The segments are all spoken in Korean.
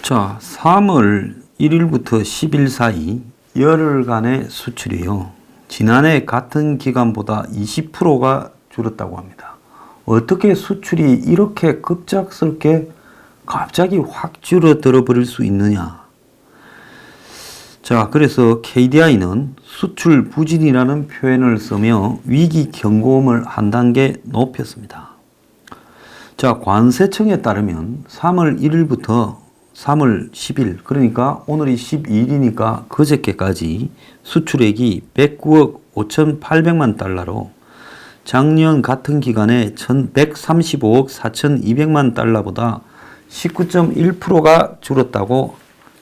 자, 3월 1일부터 10일 사이 열흘간의 수출이요. 지난해 같은 기간보다 20%가 줄었다고 합니다. 어떻게 수출이 이렇게 급작스럽게 갑자기 확 줄어들어 버릴 수 있느냐. 자, 그래서 KDI는 수출 부진이라는 표현을 쓰며 위기 경고음을 한 단계 높였습니다. 자, 관세청에 따르면 3월 1일부터 3월 10일, 그러니까 오늘이 12일이니까 그저께까지 수출액이 109억 5,800만 달러로 작년 같은 기간에 135억 4,200만 달러보다 19.1%가 줄었다고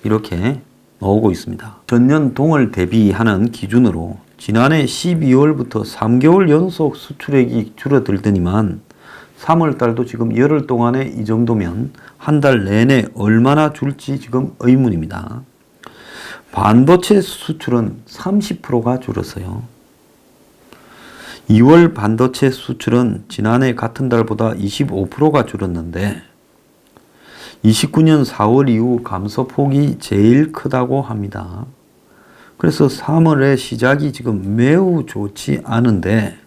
이렇게 나오고 있습니다. 전년 동을 대비하는 기준으로 지난해 12월부터 3개월 연속 수출액이 줄어들더니만 3월 달도 지금 열흘 동안에 이 정도면 한 달 내내 얼마나 줄지 지금 의문입니다. 반도체 수출은 30%가 줄었어요. 2월 반도체 수출은 지난해 같은 달보다 25%가 줄었는데 29년 4월 이후 감소폭이 제일 크다고 합니다. 그래서 3월의 시작이 지금 매우 좋지 않은데,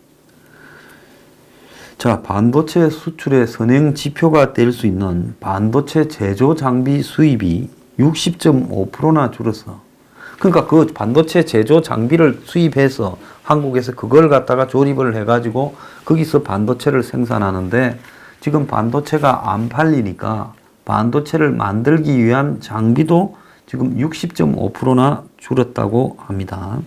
자, 반도체 수출의 선행 지표가 될 수 있는 반도체 제조 장비 수입이 60.5%나 줄었어. 그러니까 그 반도체 제조 장비를 수입해서 한국에서 그걸 갖다가 조립을 해가지고 거기서 반도체를 생산하는데 지금 반도체가 안 팔리니까 반도체를 만들기 위한 장비도 지금 60.5%나 줄었다고 합니다.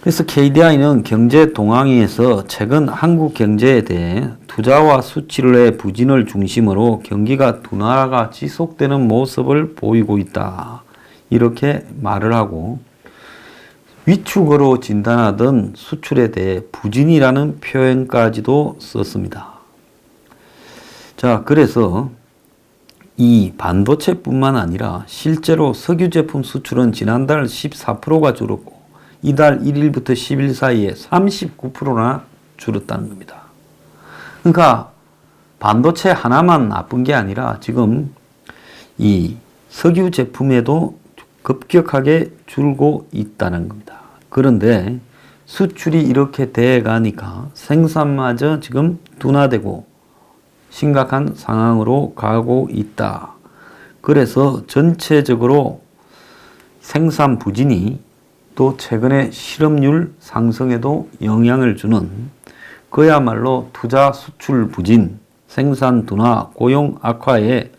그래서 KDI는 경제 동향에서 최근 한국 경제에 대해 투자와 수출의 부진을 중심으로 경기가 둔화가 지속되는 모습을 보이고 있다. 이렇게 말을 하고 위축으로 진단하던 수출에 대해 부진이라는 표현까지도 썼습니다. 자, 그래서 이 반도체뿐만 아니라 실제로 석유 제품 수출은 지난달 14%가 줄었고 이달 1일부터 10일 사이에 39%나 줄었다는 겁니다. 그러니까 반도체 하나만 나쁜 게 아니라 지금 이 석유 제품에도 급격하게 줄고 있다는 겁니다. 그런데 수출이 이렇게 돼 가니까 생산마저 지금 둔화되고 심각한 상황으로 가고 있다. 그래서 전체적으로 생산 부진이 또 최근에 실업률 상승에도 영향을 주는 그야말로 투자 수출 부진, 생산 둔화, 고용 악화에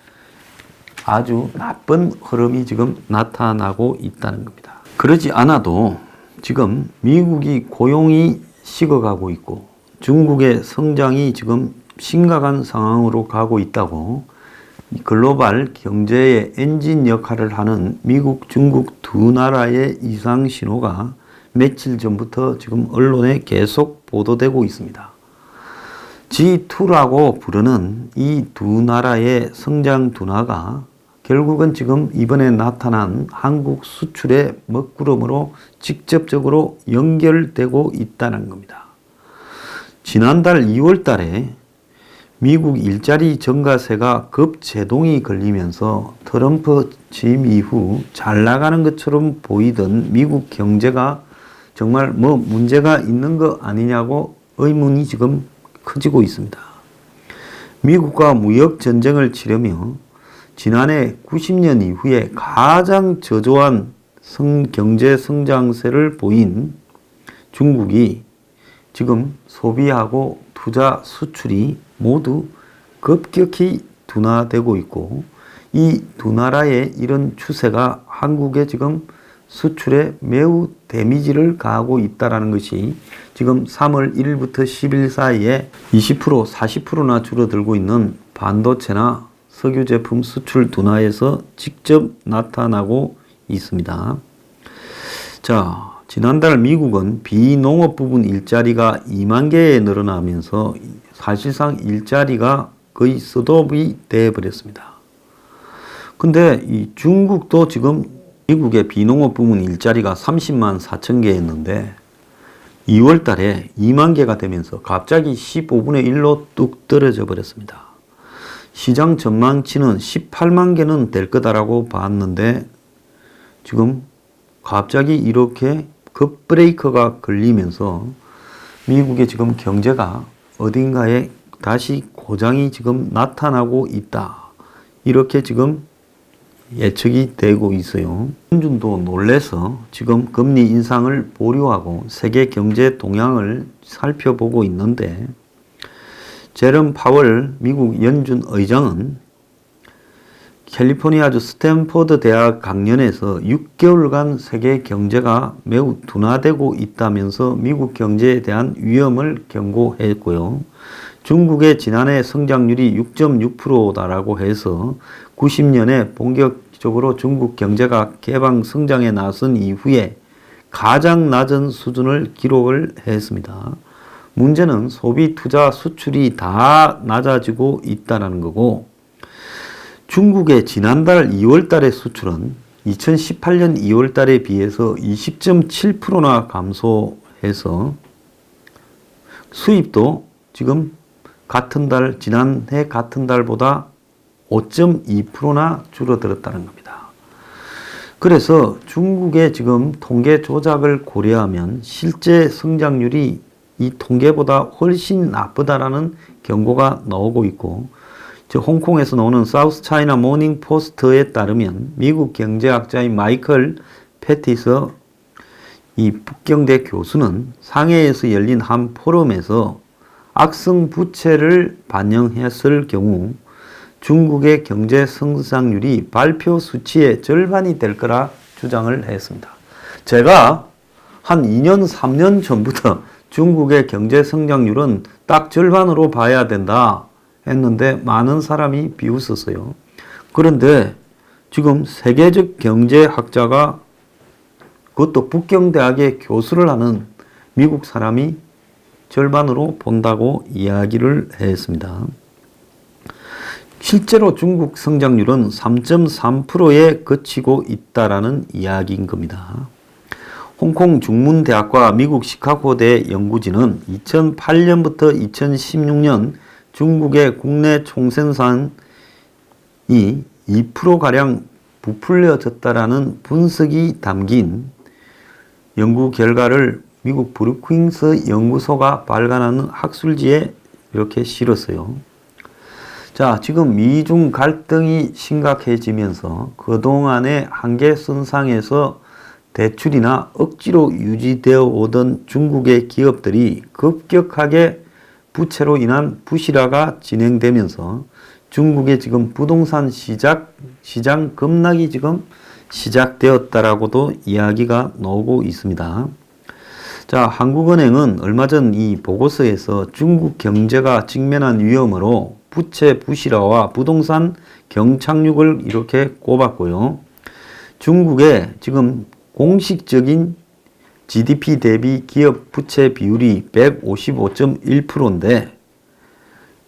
아주 나쁜 흐름이 지금 나타나고 있다는 겁니다. 그러지 않아도 지금 미국이 고용이 식어가고 있고 중국의 성장이 지금 심각한 상황으로 가고 있다고 글로벌 경제의 엔진 역할을 하는 미국, 중국 두 나라의 이상 신호가 며칠 전부터 지금 언론에 계속 보도되고 있습니다. G2라고 부르는 이 두 나라의 성장 둔화가 결국은 지금 이번에 나타난 한국 수출의 먹구름으로 직접적으로 연결되고 있다는 겁니다. 지난달 2월 달에 미국 일자리 증가세가 급제동이 걸리면서 트럼프 취임 이후 잘 나가는 것처럼 보이던 미국 경제가 정말 뭐 문제가 있는 거 아니냐고 의문이 지금 커지고 있습니다. 미국과 무역 전쟁을 치르며 지난해 90년 이후에 가장 저조한 경제 성장세를 보인 중국이 지금 소비하고 투자 수출이 모두 급격히 둔화되고 있고 이 두 나라의 이런 추세가 한국의 지금 수출에 매우 데미지를 가하고 있다는 것이 지금 3월 1일부터 10일 사이에 20%, 40%나 줄어들고 있는 반도체나 석유 제품 수출 둔화에서 직접 나타나고 있습니다. 자, 지난달 미국은 비농업 부분 일자리가 2만 개에 늘어나면서 사실상 일자리가 거의 셋업이 되어버렸습니다. 근데 이 중국도 지금 미국의 비농업 부문 일자리가 30만 4천 개였는데 2월 달에 2만 개가 되면서 갑자기 15분의 1로 뚝 떨어져 버렸습니다. 시장 전망치는 18만 개는 될 거다라고 봤는데 지금 갑자기 이렇게 급브레이크가 걸리면서 미국의 지금 경제가 어딘가에 다시 고장이 지금 나타나고 있다. 이렇게 지금 예측이 되고 있어요. 연준도 놀래서 지금 금리 인상을 보류하고 세계 경제 동향을 살펴보고 있는데 제롬 파월 미국 연준 의장은 캘리포니아주 스탠포드 대학 강연에서 6개월간 세계 경제가 매우 둔화되고 있다면서 미국 경제에 대한 위험을 경고했고요. 중국의 지난해 성장률이 6.6%다라고 해서 90년에 본격적으로 중국 경제가 개방 성장에 나선 이후에 가장 낮은 수준을 기록을 했습니다. 문제는 소비, 투자, 수출이 다 낮아지고 있다는 거고 중국의 지난달 2월 달의 수출은 2018년 2월 달에 비해서 20.7%나 감소해서 수입도 지금 지난해 같은 달보다 5.2%나 줄어들었다는 겁니다. 그래서 중국의 지금 통계 조작을 고려하면 실제 성장률이 이 통계보다 훨씬 나쁘다라는 경고가 나오고 있고 홍콩에서 나오는 사우스 차이나 모닝 포스트에 따르면 미국 경제학자인 마이클 패티서 이 북경대 교수는 상해에서 열린 한 포럼에서 악성 부채를 반영했을 경우 중국의 경제 성장률이 발표 수치의 절반이 될 거라 주장을 했습니다. 제가 한 2년, 3년 전부터 중국의 경제 성장률은 딱 절반으로 봐야 된다 했는데 많은 사람이 비웃었어요. 그런데 지금 세계적 경제학자가 그것도 북경대학의 교수를 하는 미국 사람이 절반으로 본다고 이야기를 했습니다. 실제로 중국 성장률은 3.3%에 그치고 있다라는 이야기인 겁니다. 홍콩 중문대학과 미국 시카고대 연구진은 2008년부터 2016년 중국의 국내 총생산이 2%가량 부풀려졌다라는 분석이 담긴 연구 결과를 미국 브루킹스 연구소가 발간하는 학술지에 이렇게 실었어요. 자, 지금 미중 갈등이 심각해지면서 그동안의 한계 선상에서 대출이나 억지로 유지되어 오던 중국의 기업들이 급격하게 부채로 인한 부실화가 진행되면서 중국의 지금 부동산 시장 급락이 지금 시작되었다라고도 이야기가 나오고 있습니다. 자, 한국은행은 얼마 전 이 보고서에서 중국 경제가 직면한 위험으로 부채 부실화와 부동산 경착륙을 이렇게 꼽았고요. 중국의 지금 공식적인 GDP 대비 기업 부채 비율이 155.1%인데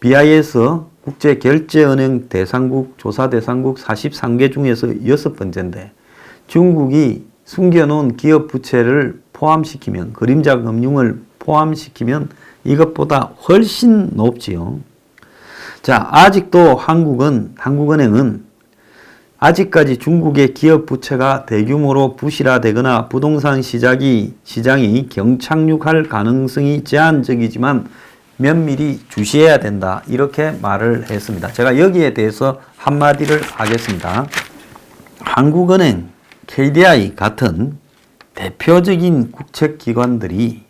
BIS 국제결제은행 대상국 조사 대상국 43개 중에서 6번째인데 중국이 숨겨놓은 기업 부채를 포함시키면 그림자 금융을 포함시키면 이것보다 훨씬 높지요. 자, 아직도 한국은행은 아직까지 중국의 기업 부채가 대규모로 부실화되거나 부동산 시장이 경착륙할 가능성이 제한적이지만 면밀히 주시해야 된다. 이렇게 말을 했습니다. 제가 여기에 대해서 한마디를 하겠습니다. 한국은행, KDI 같은 대표적인 국책기관들이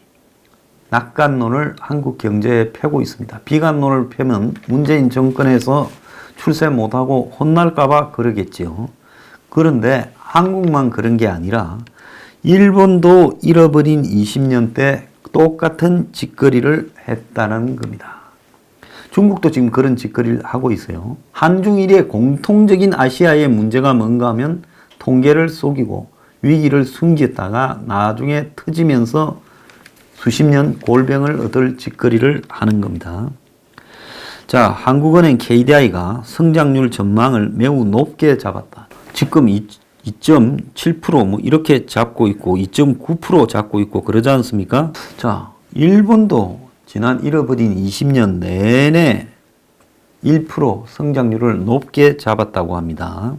낙관론을 한국 경제에 펴고 있습니다. 비관론을 펴면 문재인 정권에서 출세 못하고 혼날까봐 그러겠지요. 그런데 한국만 그런 게 아니라 일본도 잃어버린 20년 때 똑같은 짓거리를 했다는 겁니다. 중국도 지금 그런 짓거리를 하고 있어요. 한중일의 공통적인 아시아의 문제가 뭔가 하면 통계를 속이고 위기를 숨겼다가 나중에 터지면서 수십 년 골병을 얻을 짓거리를 하는 겁니다. 자, 한국은행 KDI가 성장률 전망을 매우 높게 잡았다. 지금 2.7% 뭐 이렇게 잡고 있고 2.9% 잡고 있고 그러지 않습니까? 자, 일본도 지난 잃어버린 20년 내내 1% 성장률을 높게 잡았다고 합니다.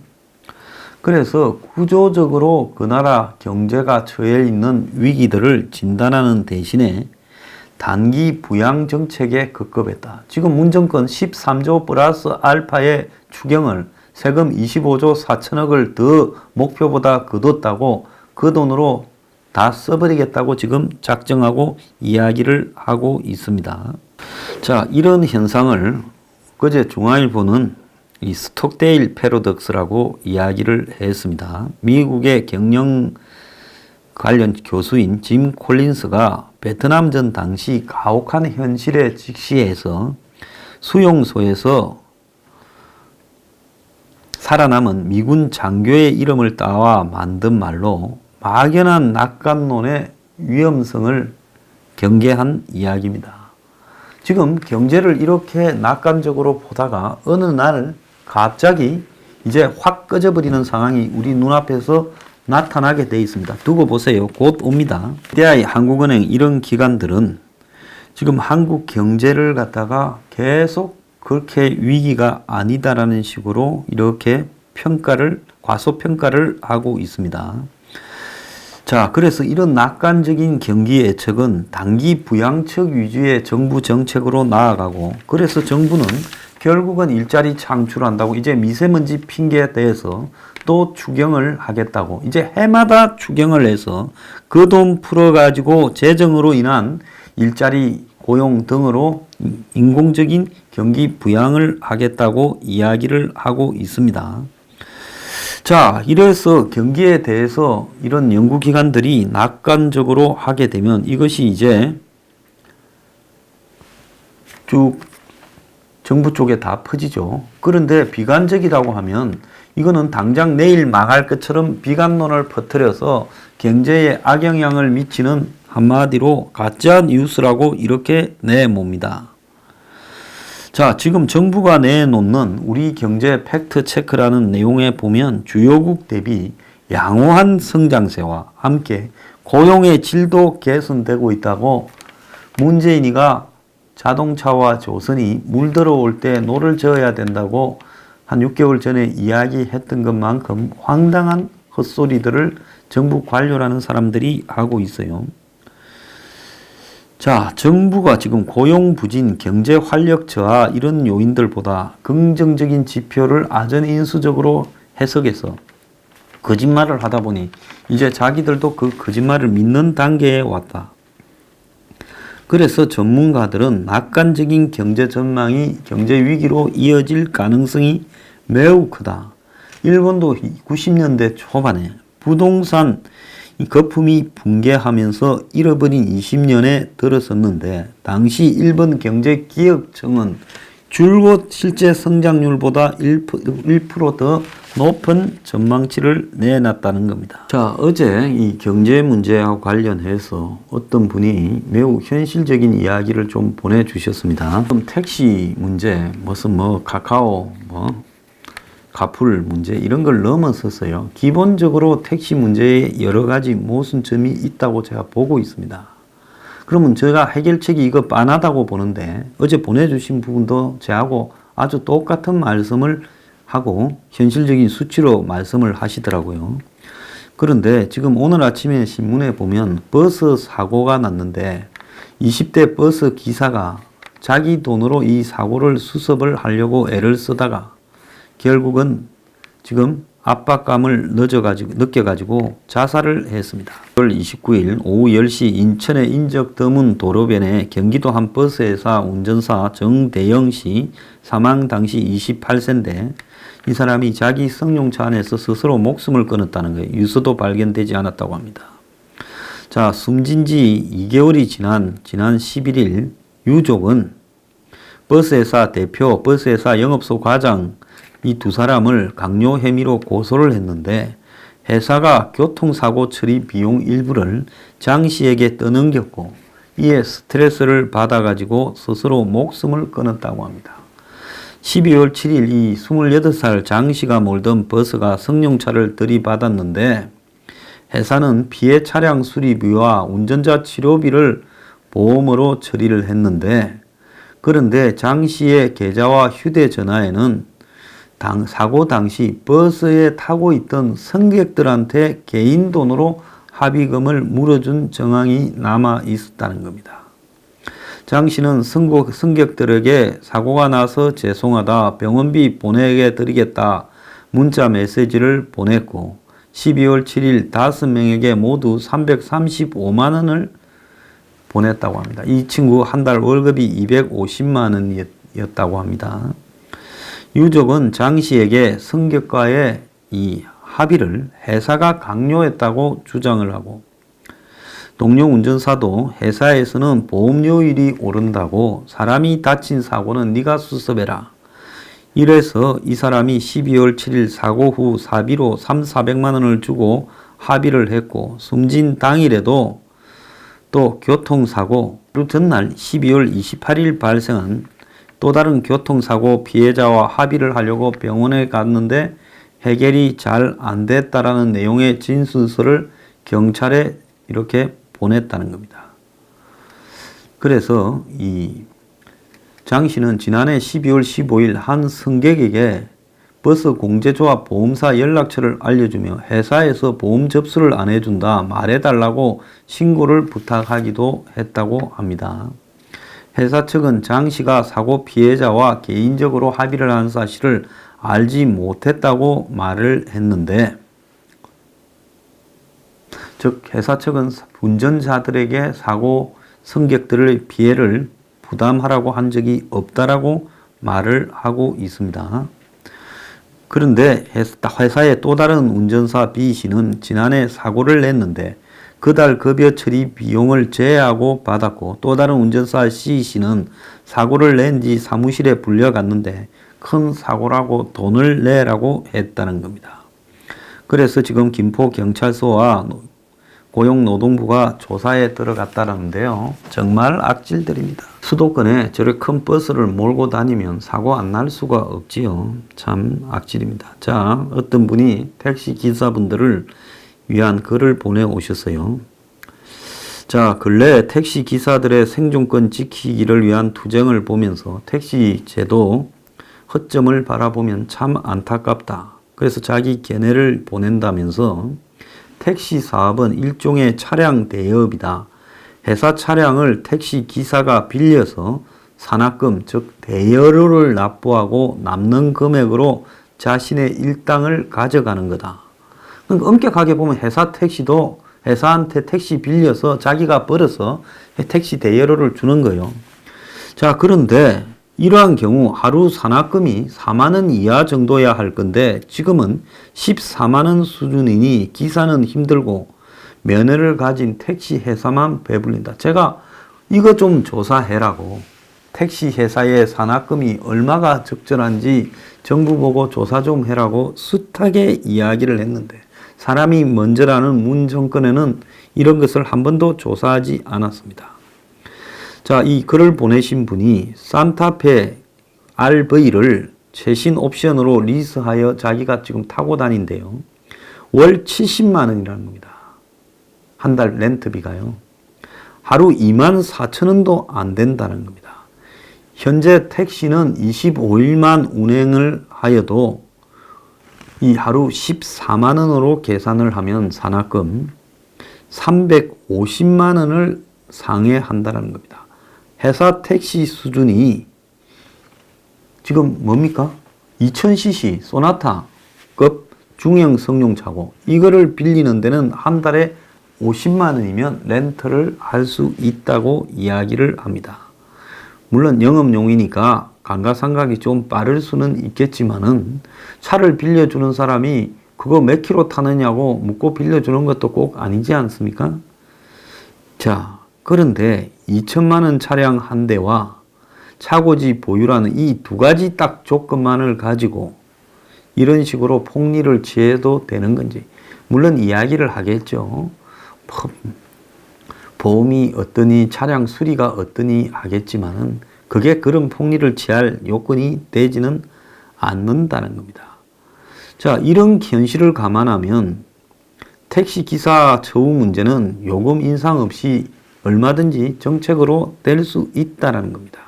그래서 구조적으로 그 나라 경제가 처해 있는 위기들을 진단하는 대신에 단기 부양 정책에 급급했다. 지금 문정권 13조 플러스 알파의 추경을 세금 25조 4천억을 더 목표보다 거뒀다고 그 돈으로 다 써버리겠다고 지금 작정하고 이야기를 하고 있습니다. 자, 이런 현상을 그제 중앙일보는 이 스톡데일 패러독스라고 이야기를 했습니다. 미국의 경영 관련 교수인 짐 콜린스가 베트남전 당시 가혹한 현실에 직시해서 수용소에서 살아남은 미군 장교의 이름을 따와 만든 말로 막연한 낙관론의 위험성을 경계한 이야기입니다. 지금 경제를 이렇게 낙관적으로 보다가 어느 날 갑자기 이제 확 꺼져버리는 상황이 우리 눈앞에서 나타나게 돼 있습니다. 두고 보세요. 곧 옵니다. SDI, 한국은행 이런 기관들은 지금 한국 경제를 갖다가 계속 그렇게 위기가 아니다라는 식으로 이렇게 과소평가를 하고 있습니다. 자, 그래서 이런 낙관적인 경기 예측은 단기 부양책 위주의 정부 정책으로 나아가고, 그래서 정부는 결국은 일자리 창출한다고 이제 미세먼지 핑계에 대해서 또 추경을 하겠다고 이제 해마다 추경을 해서 그 돈 풀어가지고 재정으로 인한 일자리 고용 등으로 인공적인 경기 부양을 하겠다고 이야기를 하고 있습니다. 자, 이래서 경기에 대해서 이런 연구기관들이 낙관적으로 하게 되면 이것이 이제 쭉 정부 쪽에 다 퍼지죠. 그런데 비관적이라고 하면 이거는 당장 내일 망할 것처럼 비관론을 퍼뜨려서 경제에 악영향을 미치는 한마디로 가짜 뉴스라고 이렇게 내뭅니다. 자, 지금 정부가 내놓는 우리 경제 팩트 체크라는 내용에 보면 주요국 대비 양호한 성장세와 함께 고용의 질도 개선되고 있다고 문재인이가 자동차와 조선이 물 들어올 때 노를 저어야 된다고 한 6개월 전에 이야기했던 것만큼 황당한 헛소리들을 정부 관료라는 사람들이 하고 있어요. 자, 정부가 지금 고용 부진, 경제 활력 저하 이런 요인들보다 긍정적인 지표를 아전인수적으로 해석해서 거짓말을 하다 보니 이제 자기들도 그 거짓말을 믿는 단계에 왔다. 그래서 전문가들은 낙관적인 경제 전망이 경제 위기로 이어질 가능성이 매우 크다. 일본도 90년대 초반에 부동산 거품이 붕괴하면서 잃어버린 20년에 들어섰는데 당시 일본 경제기획청은 줄곧 실제 성장률보다 1% 더 높은 전망치를 내놨다는 겁니다. 자, 어제 이 경제 문제와 관련해서 어떤 분이 매우 현실적인 이야기를 좀 보내주셨습니다. 택시 문제, 무슨 카카오, 가풀 문제 이런 걸 넘어섰어요. 기본적으로 택시 문제에 여러 가지 모순점이 있다고 제가 보고 있습니다. 그러면 제가 해결책이 이거 빤하다고 보는데 어제 보내주신 부분도 저하고 아주 똑같은 말씀을 하고 현실적인 수치로 말씀을 하시더라고요. 그런데 지금 오늘 아침에 신문에 보면 버스 사고가 났는데 20대 버스 기사가 자기 돈으로 이 사고를 수습을 하려고 애를 쓰다가 결국은 지금 압박감을 느껴가지고 자살을 했습니다. 6월 29일 오후 10시 인천의 인적드문 도로변에 경기도 한 버스회사 운전사 정대영 씨 사망 당시 28세인데 이 사람이 자기 승용차 안에서 스스로 목숨을 끊었다는 거예요. 유서도 발견되지 않았다고 합니다. 자, 숨진 지 2개월이 지난 11일 유족은 버스회사 대표, 버스회사 영업소 과장 이 두 사람을 강요 혐의로 고소를 했는데 회사가 교통사고 처리 비용 일부를 장 씨에게 떠넘겼고 이에 스트레스를 받아가지고 스스로 목숨을 끊었다고 합니다. 12월 7일 이 28살 장 씨가 몰던 버스가 승용차를 들이받았는데 회사는 피해 차량 수리비와 운전자 치료비를 보험으로 처리를 했는데 그런데 장 씨의 계좌와 휴대전화에는 사고 당시 버스에 타고 있던 승객들한테 개인 돈으로 합의금을 물어준 정황이 남아 있었다는 겁니다. 장 씨는 승객들에게 사고가 나서 죄송하다, 병원비 보내드리겠다 문자 메시지를 보냈고 12월 7일 5명에게 모두 335만 원을 보냈다고 합니다. 이 친구 한 달 월급이 250만 원이었다고 합니다. 유족은 장 씨에게 승객과의 이 합의를 회사가 강요했다고 주장을 하고 동료 운전사도 회사에서는 보험료율이 오른다고 사람이 다친 사고는 네가 수습해라. 이래서 이 사람이 12월 7일 사고 후 사비로 400만 원을 주고 합의를 했고 숨진 당일에도 또 교통사고 그 전날 12월 28일 발생한 또 다른 교통사고 피해자와 합의를 하려고 병원에 갔는데 해결이 잘 안 됐다라는 내용의 진술서를 경찰에 이렇게 보냈다는 겁니다. 그래서 이 장 씨는 지난해 12월 15일 한 승객에게 버스 공제조합 보험사 연락처를 알려주며 회사에서 보험 접수를 안 해준다 말해달라고 신고를 부탁하기도 했다고 합니다. 회사 측은 장 씨가 사고 피해자와 개인적으로 합의를 한 사실을 알지 못했다고 말을 했는데, 즉 회사 측은 운전자들에게 사고 승객들의 피해를 부담하라고 한 적이 없다라고 말을 하고 있습니다. 그런데 회사의 또 다른 운전사 B 씨는 지난해 사고를 냈는데 그달 급여 처리 비용을 제외하고 받았고 또 다른 운전사 C 씨는 사고를 낸 뒤 사무실에 불려갔는데 큰 사고라고 돈을 내라고 했다는 겁니다. 그래서 지금 김포경찰서와 고용노동부가 조사에 들어갔다는데요. 정말 악질들입니다. 수도권에 저렇게 큰 버스를 몰고 다니면 사고 안 날 수가 없지요. 참 악질입니다. 자, 어떤 분이 택시 기사분들을 위한 글을 보내오셨어요. 자, 근래 택시 기사들의 생존권 지키기를 위한 투쟁을 보면서 택시 제도 허점을 바라보면 참 안타깝다. 그래서 자기 견해를 보낸다면서 택시 사업은 일종의 차량 대여업이다. 회사 차량을 택시 기사가 빌려서 산악금, 즉 대여료를 납부하고 남는 금액으로 자신의 일당을 가져가는 거다. 그러니까 엄격하게 보면 회사 택시도 회사한테 택시 빌려서 자기가 벌어서 택시 대여료를 주는 거예요. 자, 그런데 이러한 경우 하루 산악금이 4만 원 이하 정도야 할 건데 지금은 14만 원 수준이니 기사는 힘들고 면허를 가진 택시 회사만 배불린다. 제가 이거 좀 조사해라고 택시 회사의 산악금이 얼마가 적절한지 정부 보고 조사 좀 해라고 숱하게 이야기를 했는데 사람이 먼저라는 문 정권에는 이런 것을 한 번도 조사하지 않았습니다. 자, 이 글을 보내신 분이 산타페 RV를 최신 옵션으로 리스하여 자기가 지금 타고 다닌대요. 월 70만 원이라는 겁니다. 한 달 렌트비가요. 하루 2만 4천 원도 안 된다는 겁니다. 현재 택시는 25일만 운행을 하여도 이 하루 14만 원으로 계산을 하면 산악금 350만 원을 상회한다는 겁니다. 회사 택시 수준이 지금 뭡니까? 2000cc 소나타급 중형 승용차고 이거를 빌리는 데는 한 달에 50만 원이면 렌트를 할 수 있다고 이야기를 합니다. 물론 영업용이니까 감가상각이 좀 빠를 수는 있겠지만은 차를 빌려주는 사람이 그거 몇 킬로 타느냐고 묻고 빌려주는 것도 꼭 아니지 않습니까? 자, 그런데 2천만 원 차량 한 대와 차고지 보유라는 이 두 가지 딱 조건만을 가지고 이런 식으로 폭리를 취해도 되는 건지 물론 이야기를 하겠죠. 보험이 어떠니 차량 수리가 어떠니 하겠지만은 그게 그런 폭리를 취할 요건이 되지는 않는다는 겁니다. 자, 이런 현실을 감안하면 택시 기사 처우 문제는 요금 인상 없이 얼마든지 정책으로 될 수 있다는 겁니다.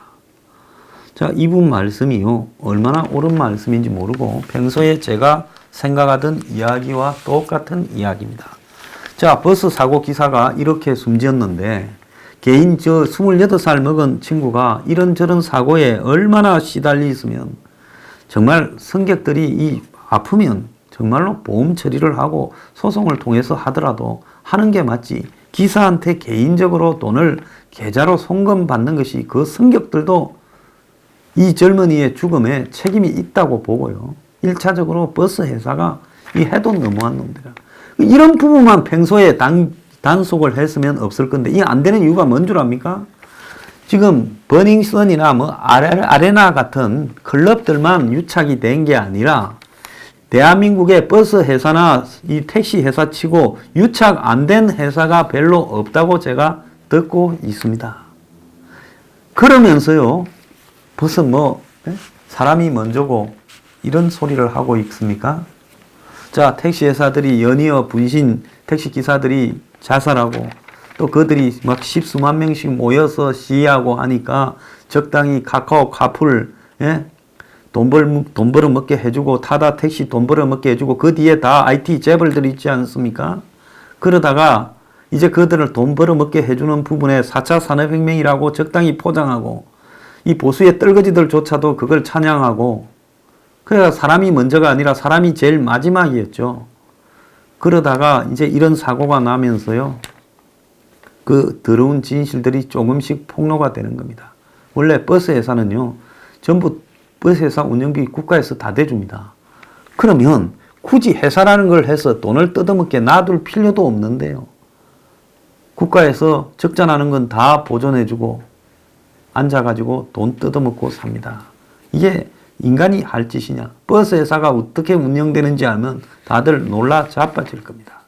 자, 이분 말씀이요. 얼마나 옳은 말씀인지 모르고 평소에 제가 생각하던 이야기와 똑같은 이야기입니다. 자, 버스 사고 기사가 이렇게 숨지었는데 개인 28살 먹은 친구가 이런저런 사고에 얼마나 시달리 있으면 정말 승객들이 이 아프면 정말로 보험 처리를 하고 소송을 통해서 하더라도 하는 게 맞지. 기사한테 개인적으로 돈을 계좌로 송금받는 것이 그 승객들도 이 젊은이의 죽음에 책임이 있다고 보고요. 1차적으로 버스 회사가 이 해도 너무한 놈들이야. 이런 부분만 평소에 단속을 했으면 없을 건데 이 안 되는 이유가 뭔 줄 압니까? 지금 버닝썬이나 뭐 아레나 같은 클럽들만 유착이 된 게 아니라 대한민국의 버스 회사나 이 택시 회사 치고 유착 안 된 회사가 별로 없다고 제가 듣고 있습니다. 그러면서요, 벌써 뭐 사람이 먼저고 이런 소리를 하고 있습니까? 자, 택시 회사들이 연이어 분신 택시 기사들이 자살하고 또 그들이 막 십수만 명씩 모여서 시위하고 하니까 적당히 카카오 카풀 돈 벌어 먹게 해주고 타다 택시 돈 벌어 먹게 해주고 그 뒤에 다 IT 재벌들이 있지 않습니까? 그러다가 이제 그들을 돈 벌어 먹게 해주는 부분에 4차 산업혁명이라고 적당히 포장하고 이 보수의 떨거지들조차도 그걸 찬양하고 그래야 사람이 먼저가 아니라 사람이 제일 마지막이었죠. 그러다가 이제 이런 사고가 나면서요. 그 더러운 진실들이 조금씩 폭로가 되는 겁니다. 원래 버스 회사는요. 전부 버스 회사 운영비 국가에서 다 대줍니다. 그러면 굳이 회사라는 걸 해서 돈을 뜯어먹게 놔둘 필요도 없는데요. 국가에서 적자나는 건 다 보존해주고 앉아가지고 돈 뜯어먹고 삽니다. 이게 인간이 할 짓이냐. 버스 회사가 어떻게 운영되는지 알면 다들 놀라 자빠질 겁니다.